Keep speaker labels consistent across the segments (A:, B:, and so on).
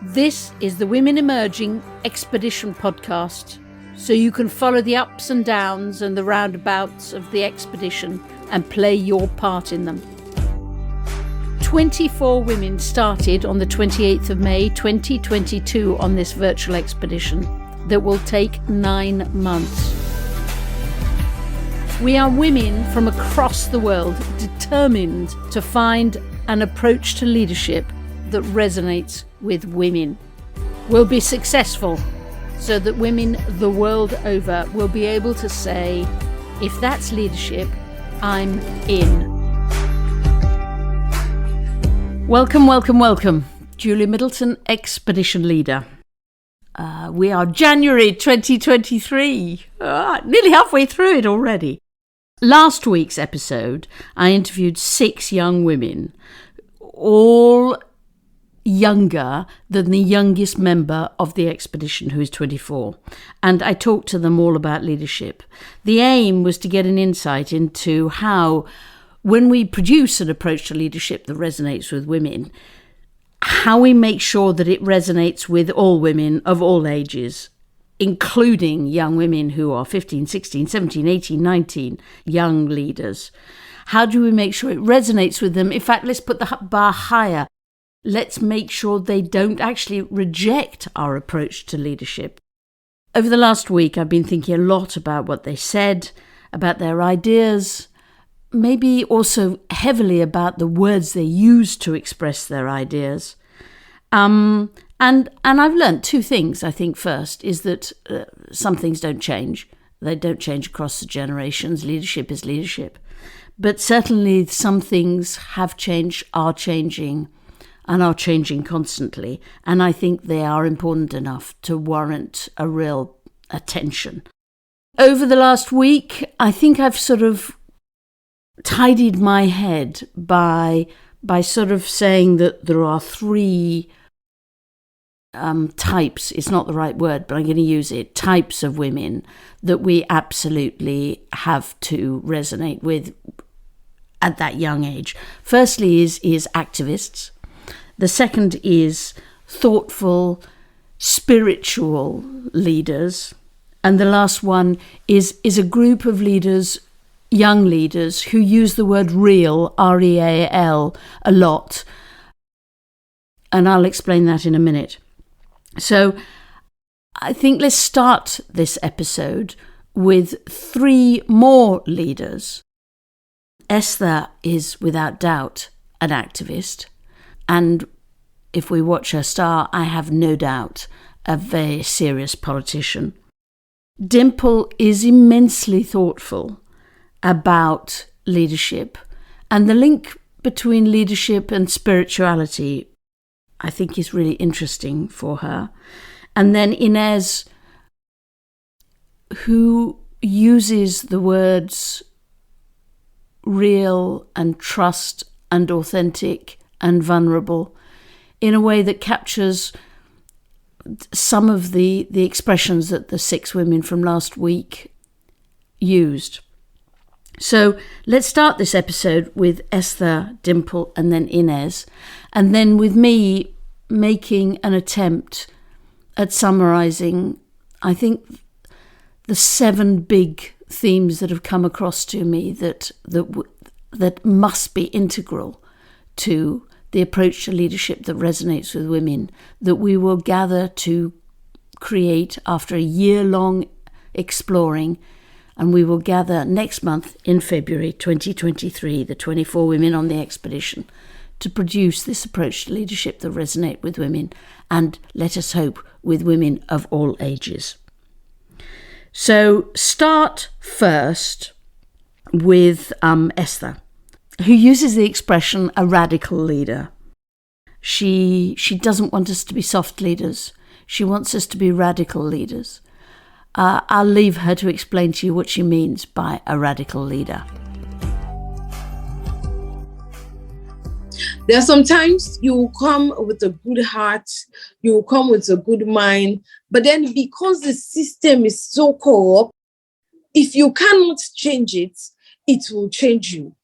A: This is the Women Emerging Expedition podcast, so you can follow the ups and downs and the roundabouts of the expedition and play your part in them. 24 women started on the 28th of May 2022 on this virtual expedition that will take 9 months. We are women from across the world determined to find an approach to leadership that resonates with women. We'll be successful so that women the world over will be able to say, if that's leadership, I'm in. Welcome, welcome, welcome. Julie Middleton, Expedition Leader. We are January 2023, nearly halfway through it already. Last week's episode, I interviewed 6 young women, all younger than the youngest member of the expedition, who is 24. And I talked to them all about leadership. The aim was to get an insight into how, when we produce an approach to leadership that resonates with women, how we make sure that it resonates with all women of all ages, including young women who are 15, 16, 17, 18, 19, young leaders. How do we make sure it resonates with them? In fact, let's put the bar higher. Let's make sure they don't actually reject our approach to leadership. Over the last week, I've been thinking a lot about what they said, about their ideas, maybe also heavily about the words they use to express their ideas. And I've learnt 2 things, I think. First is that some things don't change. They don't change across the generations. Leadership is leadership. But certainly some things have changed, are changing, and are changing constantly. And I think they are important enough to warrant a real attention. Over the last week, I think I've sort of tidied my head by sort of saying that there are 3 types, it's not the right word, but I'm going to use it, types of women that we absolutely have to resonate with at that young age. Firstly is activists. The second is thoughtful, spiritual leaders. And the last one is a group of leaders, young leaders, who use the word real, R-E-A-L, a lot. And I'll explain that in a minute. So I think let's start this episode with 3 more leaders. Esther is without doubt an activist. And if we watch her star, I have no doubt a very serious politician. Dimple is immensely thoughtful about leadership, and the link between leadership and spirituality, I think, is really interesting for her. And then Inez, who uses the words real and trust and authentic and vulnerable in a way that captures some of the expressions that the 6 women from last week used. So let's start this episode with Esther, Dimple, and then Inez, and then with me making an attempt at summarising, I think, the 7 big themes that have come across to me that must be integral to the approach to leadership that resonates with women, that we will gather to create after a year-long exploring. And we will gather next month in February 2023, the 24 women on the expedition, to produce this approach to leadership that resonates with women, and let us hope with women of all ages. So start first with Esther, who uses the expression a radical leader. She doesn't want us to be soft leaders. She wants us to be radical leaders. I'll leave her to explain to you what she means by a radical leader.
B: There are sometimes you will come with a good heart, you will come with a good mind, but then because the system is so corrupt, if you cannot change it, it will change you.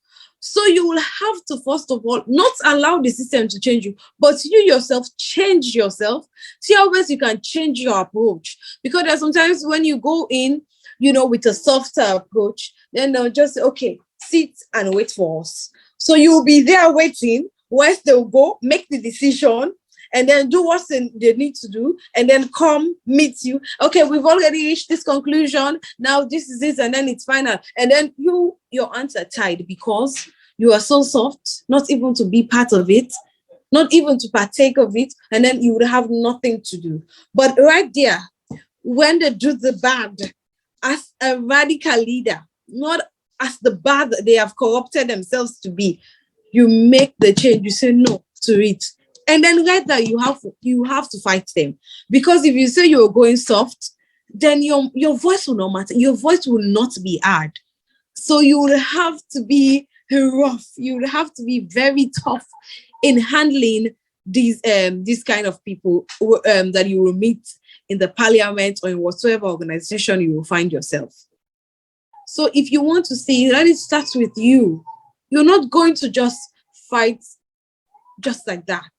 B: So you will have to, first of all, not allow the system to change you, but you yourself change yourself. See how best you can change your approach. Because there's sometimes when you go in, with a softer approach, then they'll just say, okay, sit and wait for us. So you'll be there waiting, whilst they'll go make the decision and then do what they need to do, and then come meet you. Okay, we've already reached this conclusion. Now this is it, and then it's final. And then your hands are tied because you are so soft, not even to be part of it, not even to partake of it, and then you would have nothing to do. But right there, when they do the bad, as a radical leader, not as the bad they have corrupted themselves to be, you make the change. You say no to it. And then right there, you have to fight them. Because if you say you're going soft, then your voice will not matter. Your voice will not be heard. So you will have to be rough. You will have to be very tough in handling these kind of people that you will meet in the parliament or in whatever organization you will find yourself. So if you want to see, let it start with you. You're not going to just fight just like that.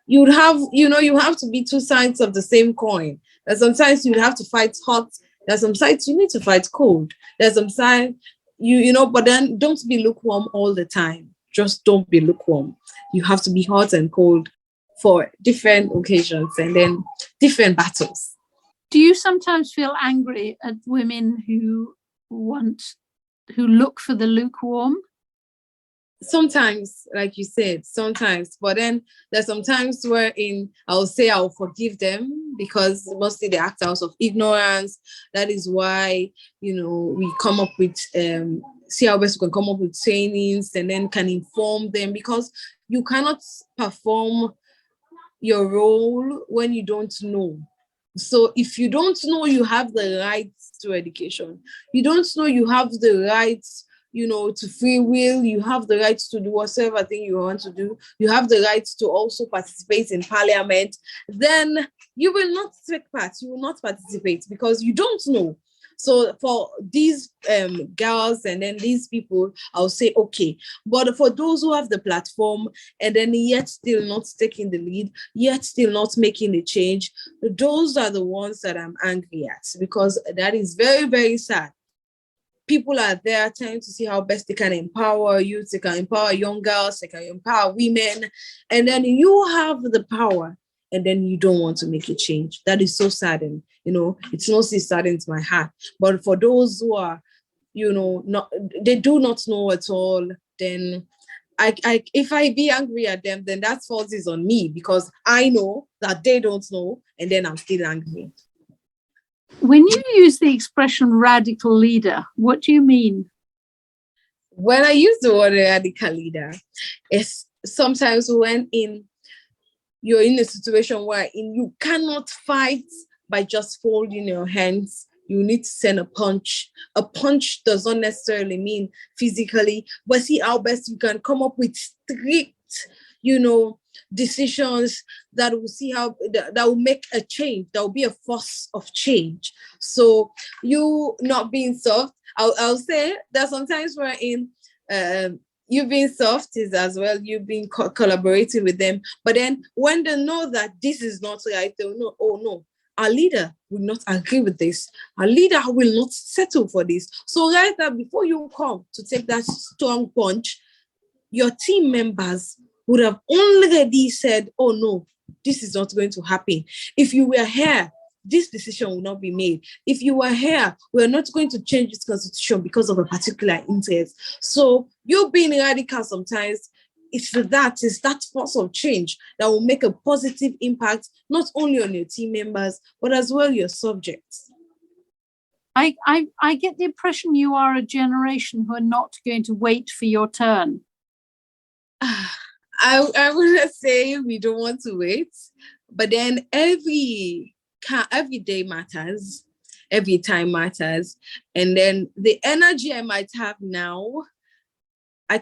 B: You have to be two sides of the same coin. There's sometimes you have to fight hot. There's some sides you need to fight cold. There's some sides but then don't be lukewarm all the time. Just don't be lukewarm. You have to be hot and cold for different occasions and then different battles.
C: Do you sometimes feel angry at women who look for the lukewarm?
B: Sometimes, like you said, sometimes, but then there's sometimes wherein I'll say I'll forgive them because mostly they act out of ignorance. That is why, we come up with, see how best we can come up with trainings and then can inform them, because you cannot perform your role when you don't know. So if you don't know you have the right to education, you don't know you have the right to free will, you have the right to do whatever thing you want to do, you have the right to also participate in parliament, then you will not take part, you will not participate because you don't know. So for these girls and then these people, I'll say, okay. But for those who have the platform and then yet still not taking the lead, yet still not making a change, those are the ones that I'm angry at, because that is very, very sad. People are there trying to see how best they can empower youth, they can empower young girls, they can empower women. And then you have the power and then you don't want to make a change. That is so saddening. It's mostly saddening to my heart. But for those who are, they do not know at all, then if I be angry at them, then that fault is on me, because I know that they don't know and then I'm still angry.
C: When you use the expression radical leader, what do you mean?
B: When I use the word radical leader, it's sometimes when you're in a situation where you cannot fight by just folding your hands. You need to send a punch. A punch does not necessarily mean physically, but see how best you can come up with strict, decisions that will see how that will make a change. That will be a force of change. So you not being soft, I'll say that sometimes we're in you being soft is as well you being collaborating with them. But then when they know that this is not right, they'll know, oh no, our leader will not agree with this. Our leader will not settle for this. So right now, before you come to take that strong punch, your team members would have already said, oh no, this is not going to happen. If you were here, this decision will not be made. If you were here, we're not going to change this constitution because of a particular interest. So you being radical sometimes, it's that force of change that will make a positive impact, not only on your team members, but as well your subjects.
C: I get the impression you are a generation who are not going to wait for your turn.
B: I would say we don't want to wait, but then every day matters, every time matters, and then the energy I might have now, I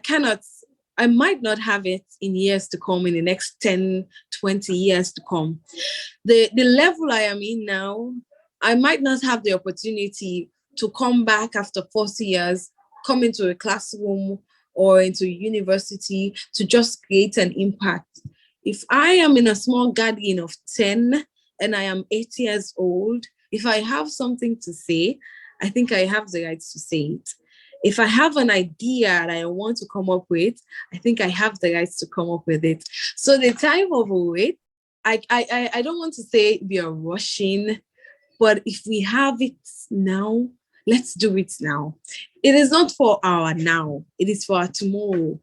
B: might not have it in years to come, in the next 10, 20 years to come. The level I am in now, I might not have the opportunity to come back after 40 years, come into a classroom or into university to just create an impact. If I am in a small gathering of 10 and I am 8 years old, if I have something to say, I think I have the right to say it. If I have an idea that I want to come up with, I think I have the right to come up with it. So the time of wait, I don't want to say we are rushing, but if we have it now, let's do it now. It is not for our now, it is for our tomorrow.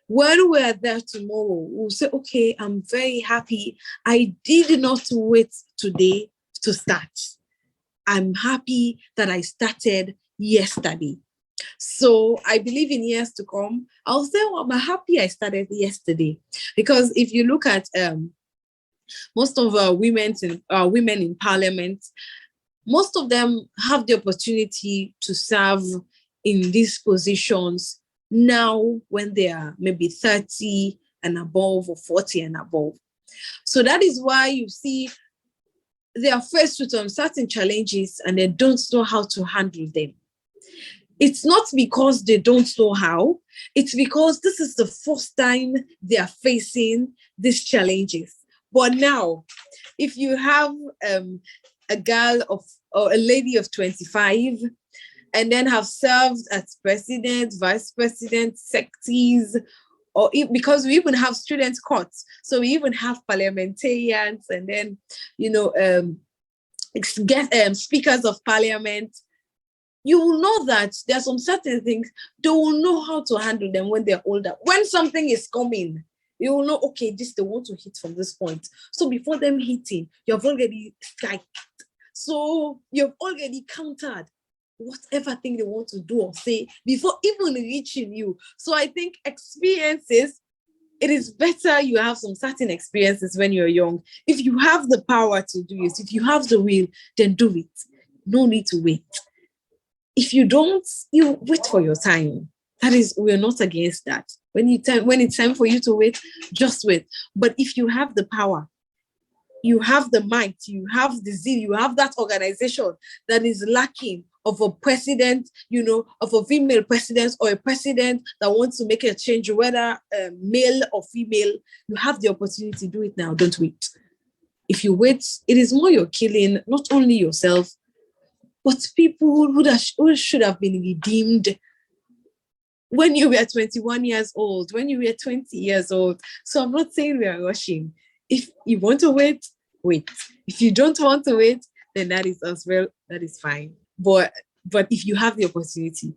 B: When we're there tomorrow, we'll say, okay, I'm very happy. I did not wait today to start. I'm happy that I started yesterday. So I believe in years to come, I'll say, well, I'm happy I started yesterday. Because if you look at most of women in parliament, most of them have the opportunity to serve in these positions now when they are maybe 30 and above or 40 and above. So that is why you see they are faced with certain challenges and they don't know how to handle them. It's not because they don't know how, it's because this is the first time they are facing these challenges. But now, if you have a girl or a lady of 25 and then have served as president, vice president, secretaries, or because we even have student courts, so we even have parliamentarians and then, speakers of parliament, you will know that there are some certain things, they will know how to handle them when they're older. When something is coming, you will know, okay, they want to hit from this point. So before them hitting, you've already striked. So you've already countered whatever thing they want to do or say before even reaching you. So I think experiences, it is better you have some certain experiences when you're young. If you have the power to do it, if you have the will, then do it. No need to wait. If you don't, you wait for your time. That is, we're not against that. When it's time for you to wait, just wait. But if you have the power, you have the might, you have the zeal, you have that organization that is lacking of a president, of a female president or a president that wants to make a change, whether male or female, you have the opportunity to do it now. Don't wait. If you wait, it is more you're killing not only yourself, but people who should have been redeemed when you were 21 years old, when you were 20 years old. So I'm not saying we are rushing. If you want to wait, wait. If you don't want to wait, then that is as well, that is fine. But if you have the opportunity,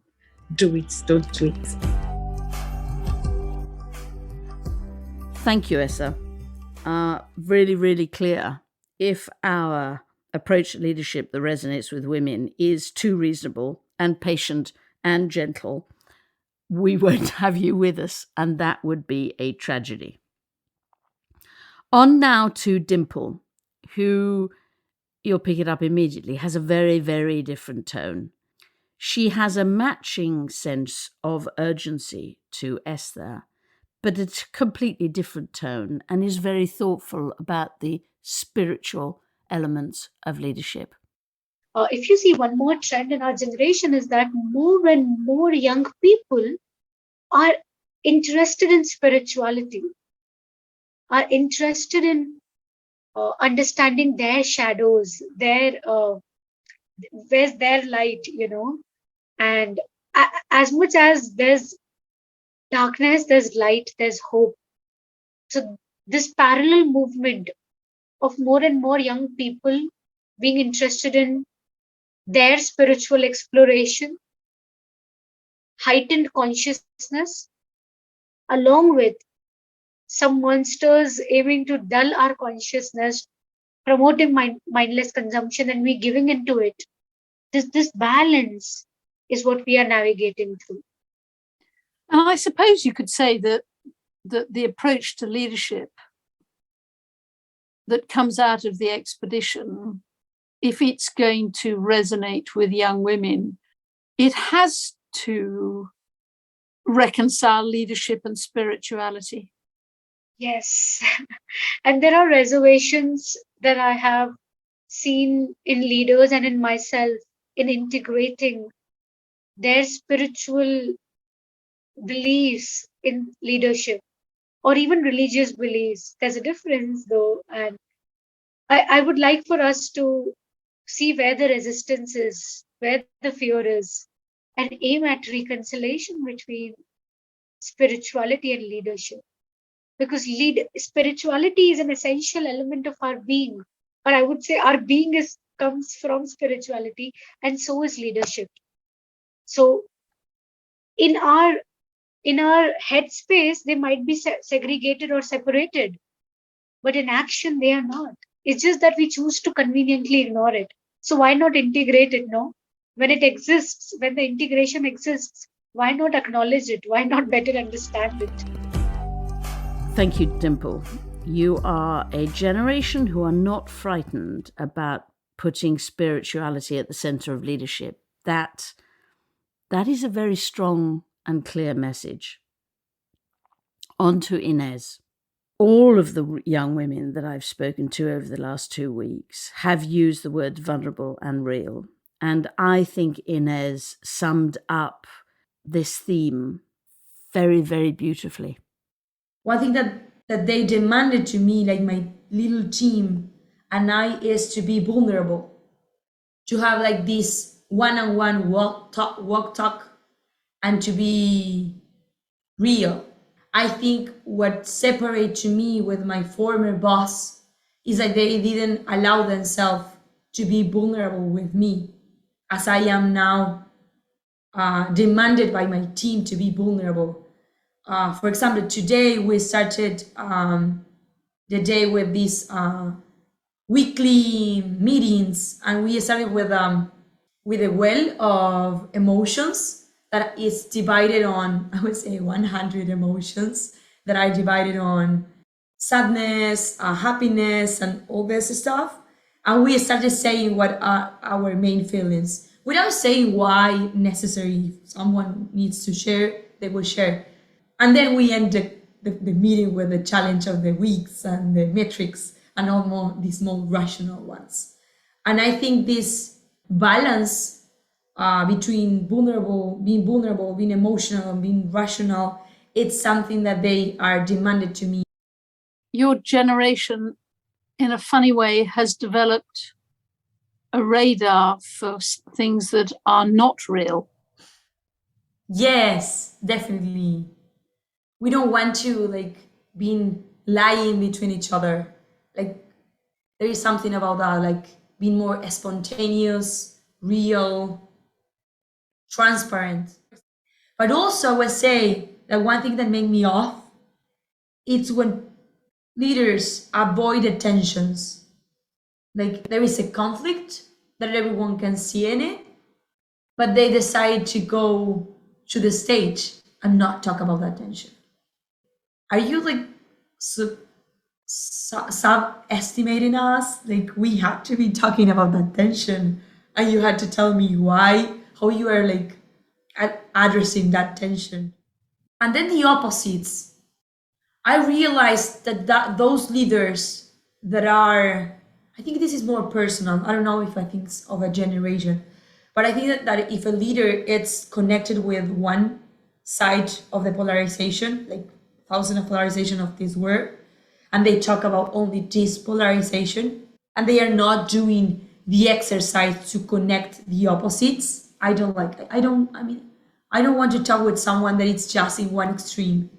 B: do it. Don't wait.
A: Thank you, Essa. Really, really clear. If our approach to leadership that resonates with women is too reasonable and patient and gentle, we won't have you with us, and that would be a tragedy. On now to Dimple, who, you'll pick it up immediately, has a very, very different tone. She has a matching sense of urgency to Esther, but it's a completely different tone and is very thoughtful about the spiritual elements of leadership.
D: If you see one more trend in our generation is that more and more young people are interested in spirituality, are interested in understanding their shadows, where's their light, and as much as there's darkness, there's light, there's hope. So this parallel movement of more and more young people being interested in their spiritual exploration, heightened consciousness, along with some monsters aiming to dull our consciousness, promoting mindless consumption, and we giving into it. This balance is what we are navigating through.
C: And I suppose you could say that the approach to leadership that comes out of the expedition, if it's going to resonate with young women, it has to reconcile leadership and spirituality.
D: Yes. And there are reservations that I have seen in leaders and in myself in integrating their spiritual beliefs in leadership or even religious beliefs. There's a difference though. And I would like for us to see where the resistance is, where the fear is, and aim at reconciliation between spirituality and leadership. Because spirituality is an essential element of our being. Or I would say our being comes from spirituality, and so is leadership. So in our headspace, they might be segregated or separated, but in action they are not. It's just that we choose to conveniently ignore it. So why not integrate it? No, when it exists, when the integration exists, why not acknowledge it? Why not better understand it?
A: Thank you, Dimple. You are a generation who are not frightened about putting spirituality at the center of leadership. That is a very strong and clear message. On to Inez. All of the young women that I've spoken to over the last 2 weeks have used the word vulnerable and real. And I think Inez summed up this theme very, very beautifully.
E: One thing that they demanded to me, like my little team and I, is to be vulnerable, to have like this one-on-one walk talk, and to be real. I think what separates me with my former boss is that they didn't allow themselves to be vulnerable with me, as I am now demanded by my team to be vulnerable. For example, today we started the day with these weekly meetings, and we started with a well of emotions that is divided on, I would say, 100 emotions that are divided on sadness, happiness, and all this stuff. And we started saying what are our main feelings without saying why necessary. If someone needs to share, they will share. And then we end the meeting with the challenge of the weeks and the metrics and all these more rational ones. And I think this balance between being vulnerable, being emotional, and being rational, it's something that they are demanded to me.
C: Your generation, in a funny way, has developed a radar for things that are not real.
E: Yes, definitely. We don't want to being lying between each other. Like there is something about that, like being more spontaneous, real, transparent. But also I would say that one thing that made me off, it's when leaders avoid the tensions. Like there is a conflict that everyone can see in it, but they decide to go to the stage and not talk about that tension. Are you sub-estimating us? Like we had to be talking about that tension, and you had to tell me why, how you are addressing that tension. And then the opposites. I realized that those leaders that are, I think this is more personal. I don't know if I think it's of a generation, but I think that if a leader is connected with one side of the polarization, like thousand of polarization of this word, and they talk about only this polarization, and they are not doing the exercise to connect the opposites, I don't want to talk with someone that it's just in one extreme.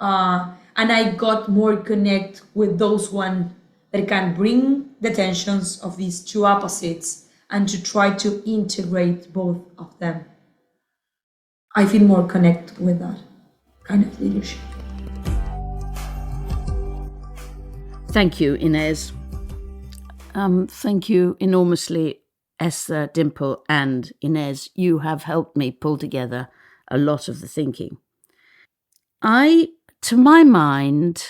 E: And I got more connect with those one that can bring the tensions of these two opposites and to try to integrate both of them. I feel more connect with that kind of leadership.
A: Thank you, Inez. Thank you enormously, Esther, Dimple, and Inez. You have helped me pull together a lot of the thinking. To my mind,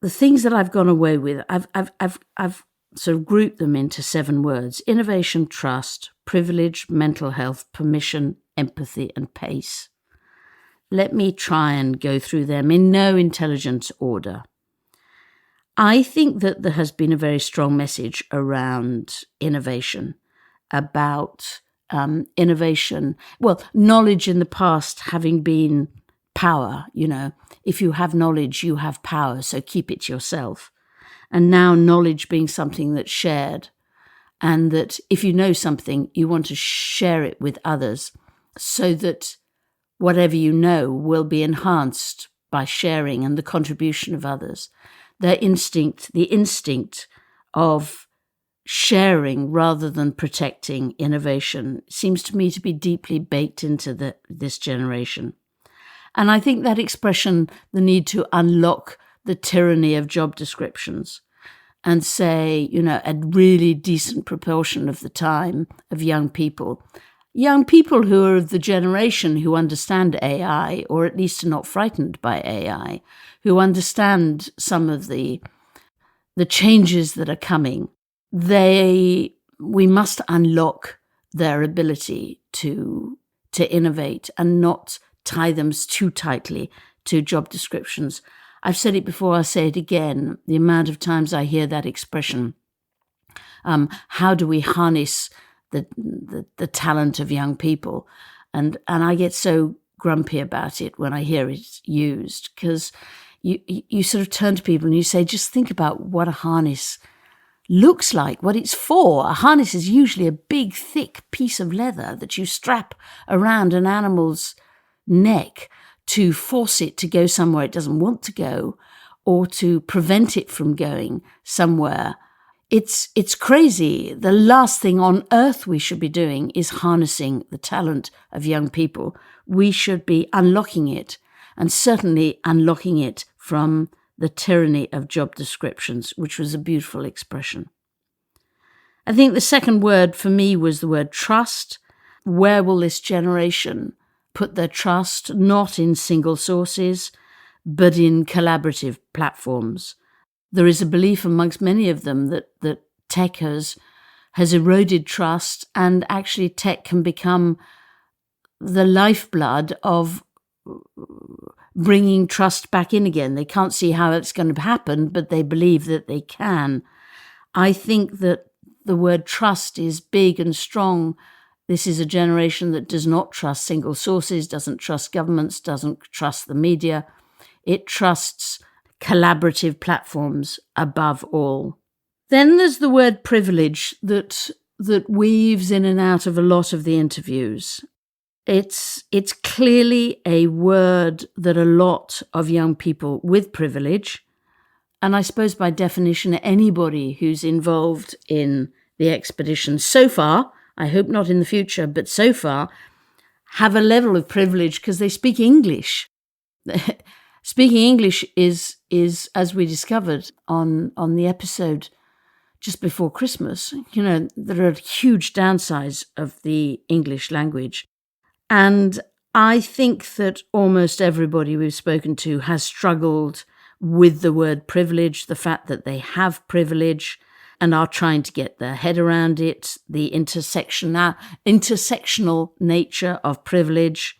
A: the things that I've gone away with, I've sort of grouped them into 7 words: innovation, trust, privilege, mental health, permission, empathy, and pace. Let me try and go through them in no intelligent order. I think that there has been a very strong message around innovation, about innovation, knowledge in the past having been power, if you have knowledge, you have power, so keep it yourself. And now knowledge being something that's shared, and that if you know something, you want to share it with others so that whatever you know will be enhanced by sharing and the contribution of others. The instinct of sharing rather than protecting innovation seems to me to be deeply baked into this generation. And I think that expression, the need to unlock the tyranny of job descriptions and say, a really decent proportion of the time of young people who are of the generation who understand AI, or at least are not frightened by AI, who understand some of the changes that are coming, we must unlock their ability to innovate and not tie them too tightly to job descriptions. I've said it before, I'll say it again, the amount of times I hear that expression. How do we harness the talent of young people? And I get so grumpy about it when I hear it used, because you sort of turn to people and you say, just think about what a harness looks like, what it's for. A harness is usually a big, thick piece of leather that you strap around an animal's neck to force it to go somewhere it doesn't want to go, or to prevent it from going somewhere. It's crazy. The last thing on earth we should be doing is harnessing the talent of young people. We should be unlocking it, and certainly unlocking it from the tyranny of job descriptions, which was a beautiful expression. I think the second word for me was the word trust. Where will this generation put their trust? Not in single sources, but in collaborative platforms. There is a belief amongst many of them that tech has eroded trust, and actually tech can become the lifeblood of bringing trust back in again. They can't see how it's going to happen, but they believe that they can. I think that the word trust is big and strong. This is a generation that does not trust single sources, doesn't trust governments, doesn't trust the media. It trusts collaborative platforms above all. Then there's the word privilege that weaves in and out of a lot of the interviews. It's clearly a word that a lot of young people with privilege, and I suppose by definition anybody who's involved in the expedition so far, I hope not in the future, but so far, have a level of privilege because they speak English. Speaking English is, as we discovered on the episode just before Christmas, there are huge downsides of the English language. And I think that almost everybody we've spoken to has struggled with the word privilege, the fact that they have privilege and are trying to get their head around it, the intersectional nature of privilege.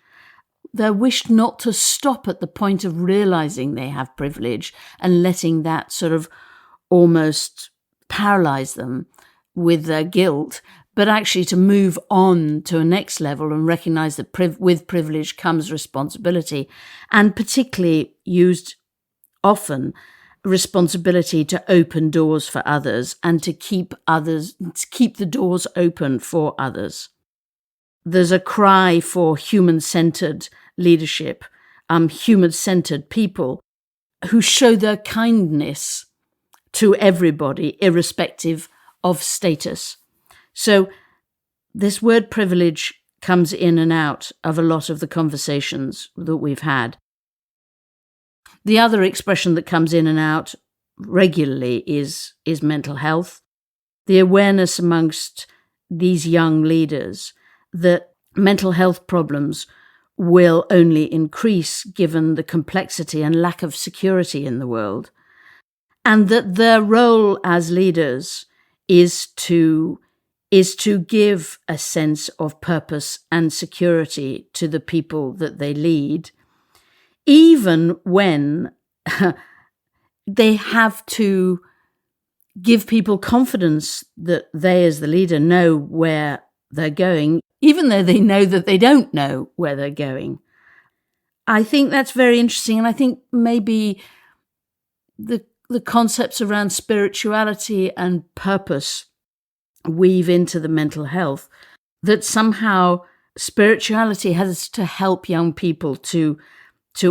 A: They wish not to stop at the point of realizing they have privilege and letting that sort of almost paralyze them with their guilt, but actually to move on to a next level and recognize that with privilege comes responsibility, and particularly used often responsibility to open doors for others and to keep the doors open for others. There's a cry for human-centered leadership, human-centered people who show their kindness to everybody, irrespective of status. So this word privilege comes in and out of a lot of the conversations that we've had. The other expression that comes in and out regularly is mental health. The awareness amongst these young leaders that mental health problems will only increase given the complexity and lack of security in the world, and that their role as leaders is to give a sense of purpose and security to the people that they lead, even when they have to give people confidence that they as the leader know where they're going, even though they know that they don't know where they're going. I think that's very interesting. And I think maybe the concepts around spirituality and purpose weave into the mental health, that somehow spirituality has to help young people to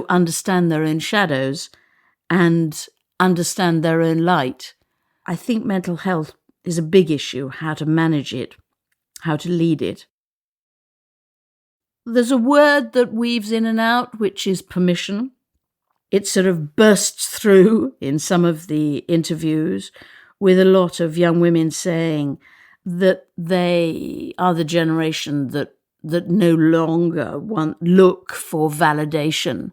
A: understand their own shadows and understand their own light. I think mental health is a big issue, how to manage it, how to lead it. There's a word that weaves in and out, which is permission. It sort of bursts through in some of the interviews with a lot of young women saying that they are the generation that no longer look for validation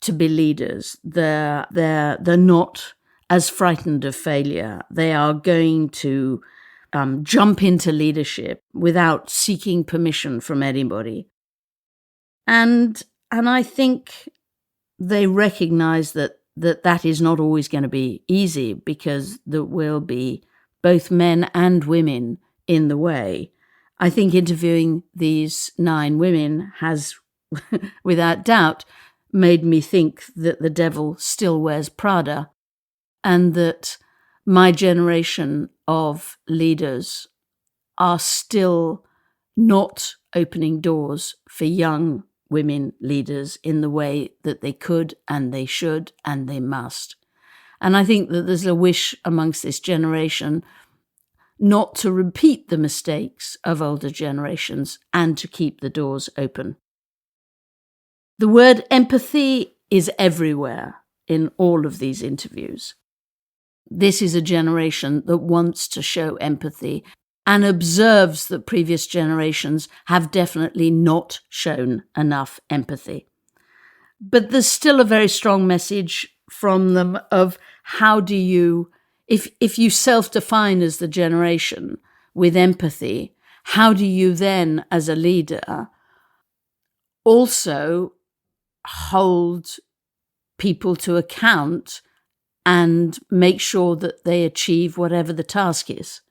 A: to be leaders. They're not as frightened of failure. They are going to jump into leadership without seeking permission from anybody. And I think they recognize that is not always going to be easy, because there will be both men and women in the way. I think interviewing these 9 women has, without doubt, made me think that the devil still wears Prada, and that my generation of leaders are still not opening doors for young women leaders in the way that they could and they should and they must. And I think that there's a wish amongst this generation not to repeat the mistakes of older generations and to keep the doors open. The word empathy is everywhere in all of these interviews. This is a generation that wants to show empathy and observes that previous generations have definitely not shown enough empathy. But there's still a very strong message from them of how do you, if you self-define as the generation with empathy, how do you then, as a leader, also hold people to account and make sure that they achieve whatever the task is?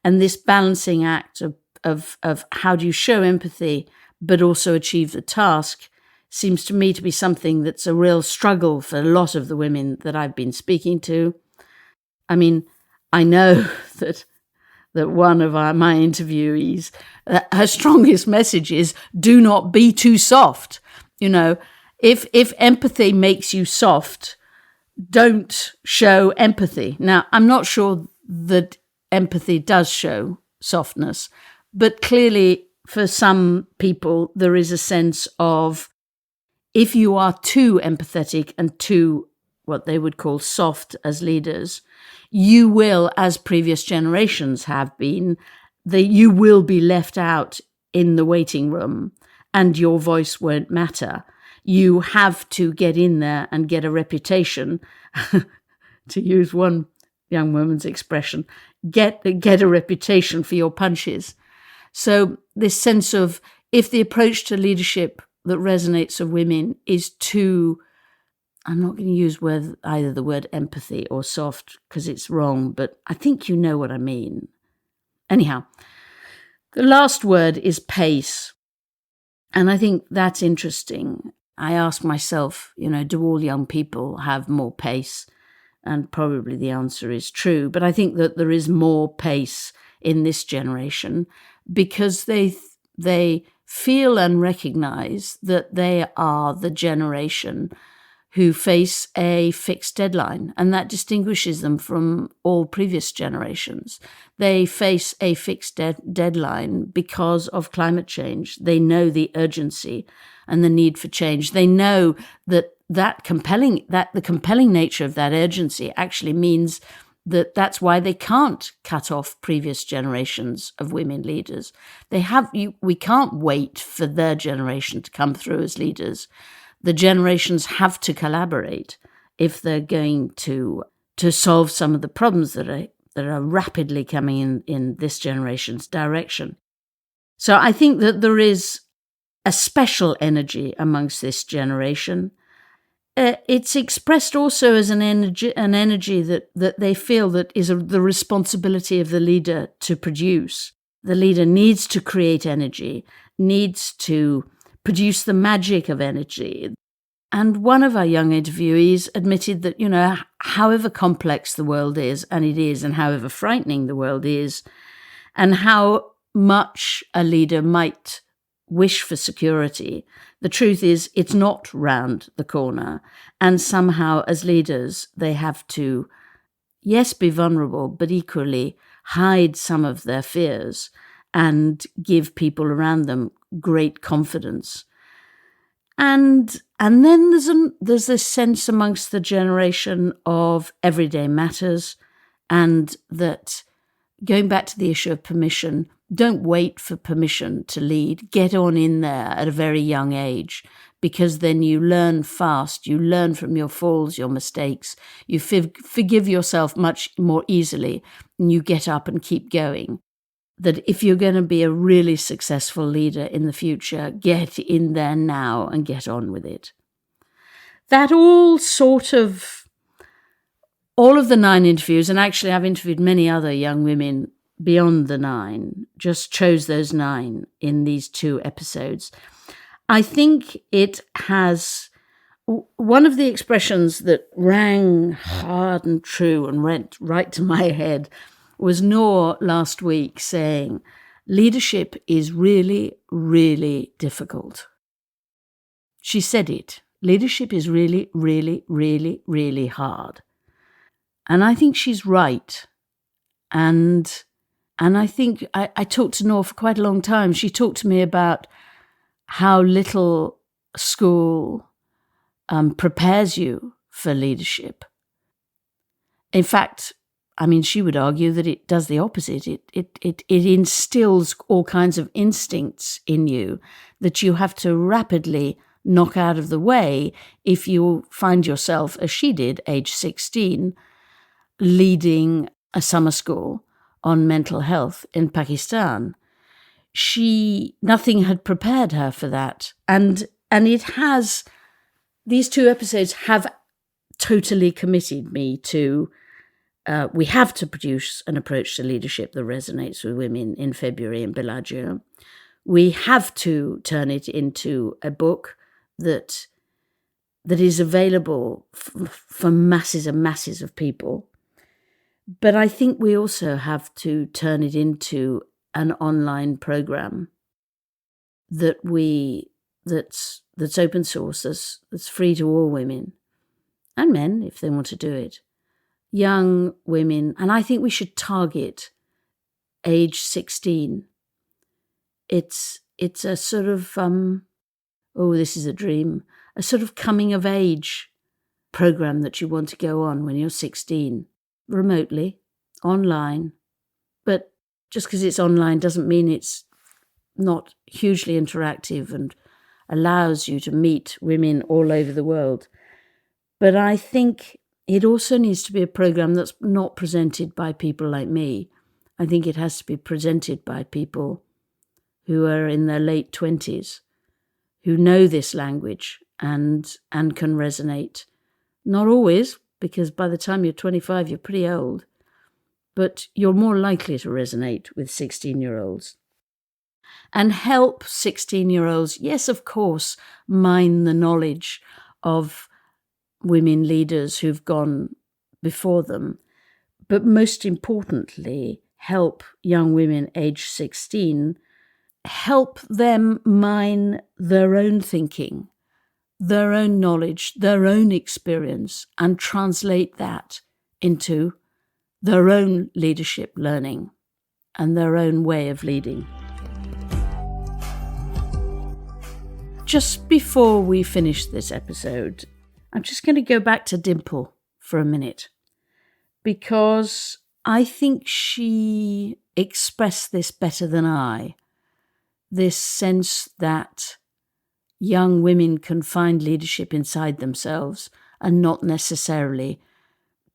A: And this balancing act of how do you show empathy but also achieve the task seems to me to be something that's a real struggle for a lot of the women that I've been speaking to. I mean, I know that one of my interviewees, her strongest message is, do not be too soft. You know, if empathy makes you soft, don't show empathy. Now, I'm not sure that empathy does show softness, but clearly for some people there is a sense of, if you are too empathetic and too what they would call soft as leaders, you will, as previous generations have been, you will be left out in the waiting room and your voice won't matter. You have to get in there and get a reputation, to use one young woman's expression, get a reputation for your punches. So this sense of, if the approach to leadership that resonates with women is too, I'm not going to use either the word empathy or soft because it's wrong, but I think you know what I mean. Anyhow, the last word is pace. And I think that's interesting. I ask myself, do all young people have more pace? And probably the answer is true. But I think that there is more pace in this generation because they feel and recognize that they are the generation who face a fixed deadline, and that distinguishes them from all previous generations. They face a fixed deadline because of climate change. They know the urgency and the need for change. They know that the compelling nature of that urgency actually means that's why they can't cut off previous generations of women leaders. We can't wait for their generation to come through as leaders. The generations have to collaborate if they're going to solve some of the problems that are rapidly coming in this generation's direction. So I think that there is a special energy amongst this generation. It's expressed also as an energy that they feel that is the responsibility of the leader to produce. The leader needs to create energy, needs to produce the magic of energy. And one of our young interviewees admitted that, however complex the world is, and however frightening the world is, and how much a leader might wish for security, the truth is it's not round the corner. And somehow as leaders, they have to, yes, be vulnerable, but equally hide some of their fears and give people around them great confidence. And then there's this sense amongst the generation of everyday matters, and that, going back to the issue of permission, don't wait for permission to lead. Get on in there at a very young age, because then you learn fast. You learn from your falls, your mistakes. You forgive yourself much more easily, and you get up and keep going. That if you're going to be a really successful leader in the future, get in there now and get on with it. That all of the 9 interviews, and actually I've interviewed many other young women beyond the 9, just chose those 9 in these 2 episodes. I think it has one of the expressions that rang hard and true and went right to my head was Noor last week saying, leadership is really, really difficult. She said it. Leadership is really, really, really, really hard. And I think she's right. And I think I talked to Noor for quite a long time. She talked to me about how little school prepares you for leadership. In fact, she would argue that it does the opposite. It instills all kinds of instincts in you that you have to rapidly knock out of the way if you find yourself, as she did, age 16, leading a summer school on mental health in Pakistan. Nothing had prepared her for that. And these 2 episodes have totally committed me to, we have to produce an approach to leadership that resonates with women in February in Bellagio. We have to turn it into a book that is available for masses and masses of people. But I think we also have to turn it into an online program that's open source, that's free to all women and men if they want to do it. Young women, and I think we should target age 16. It's a sort of, this is a dream, a sort of coming of age program that you want to go on when you're 16, remotely, online. But just because it's online doesn't mean it's not hugely interactive and allows you to meet women all over the world. But I think it also needs to be a program that's not presented by people like me. I think it has to be presented by people who are in their late 20s, who know this language and can resonate. Not always, because by the time you're 25, you're pretty old, but you're more likely to resonate with 16-year-olds. And help 16-year-olds, yes, of course, mine the knowledge of women leaders who've gone before them, but most importantly, help young women aged 16, help them mine their own thinking, their own knowledge, their own experience, and translate that into their own leadership learning and their own way of leading. Just before we finish this episode, I'm just going to go back to Dimple for a minute, because I think she expressed this better than I, this sense that young women can find leadership inside themselves and not necessarily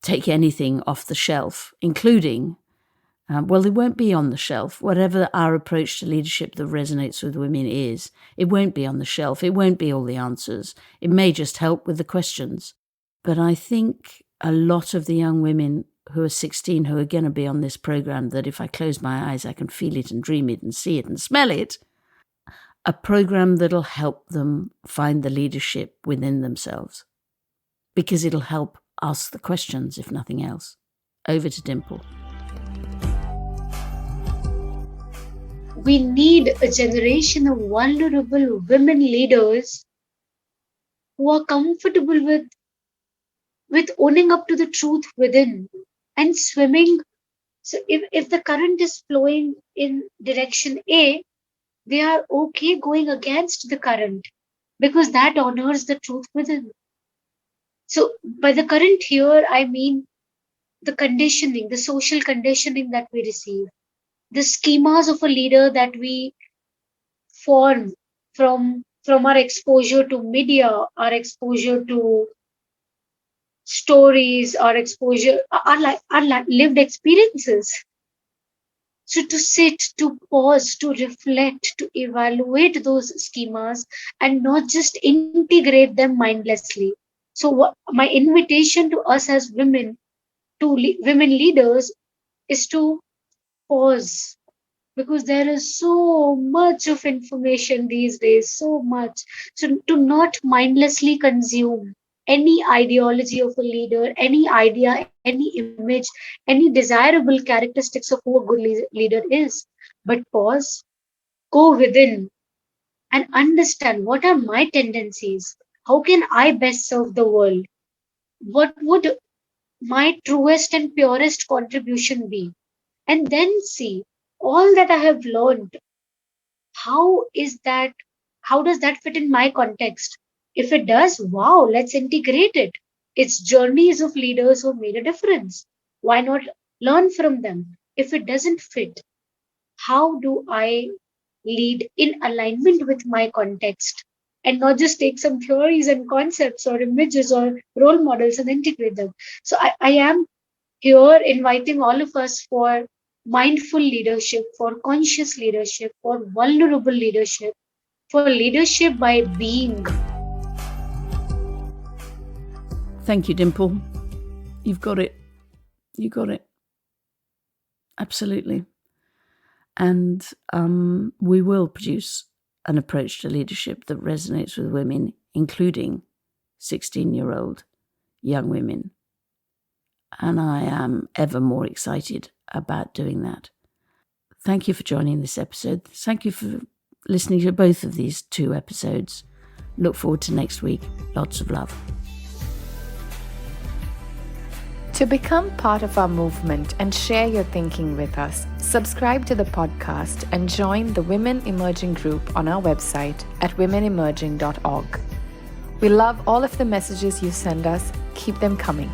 A: take anything off the shelf, including, they won't be on the shelf. Whatever our approach to leadership that resonates with women is, it won't be on the shelf. It won't be all the answers. It may just help with the questions. But I think a lot of the young women who are 16 who are going to be on this program, that if I close my eyes, I can feel it and dream it and see it and smell it, a program that'll help them find the leadership within themselves, because it'll help ask the questions, if nothing else. Over to Dimple.
D: We need a generation of vulnerable women leaders who are comfortable with owning up to the truth within and swimming. So if the current is flowing in direction A, they are okay going against the current because that honors the truth within. So by the current here, I mean the conditioning, the social conditioning that we receive, the schemas of a leader that we form from our exposure to media, our exposure to stories, our exposure, our lived experiences. So to sit, to pause, to reflect, to evaluate those schemas and not just integrate them mindlessly. So my invitation to us as women, to women leaders, is to pause, because there is so much of information these days, so much. So to not mindlessly consume any ideology of a leader, any idea, any image, any desirable characteristics of who a good leader is, but pause, go within and understand what are my tendencies, how can I best serve the world, what would my truest and purest contribution be, and then see all that I have learned. How does that fit in my context? If it does, wow, let's integrate it. It's journeys of leaders who made a difference. Why not learn from them? If it doesn't fit, how do I lead in alignment with my context and not just take some theories and concepts or images or role models and integrate them? So I am here inviting all of us for mindful leadership, for conscious leadership, for vulnerable leadership, for leadership by being.
A: Thank you, Dimple. You've got it. You got it. Absolutely. And we will produce an approach to leadership that resonates with women, including 16-year-old young women. And I am ever more excited about doing that. Thank you for joining this episode. Thank you for listening to both of these 2 episodes. Look forward to next week. Lots of love.
F: To become part of our movement and share your thinking with us, subscribe to the podcast and join the Women Emerging group on our website at womenemerging.org. We love all of the messages you send us. Keep them coming.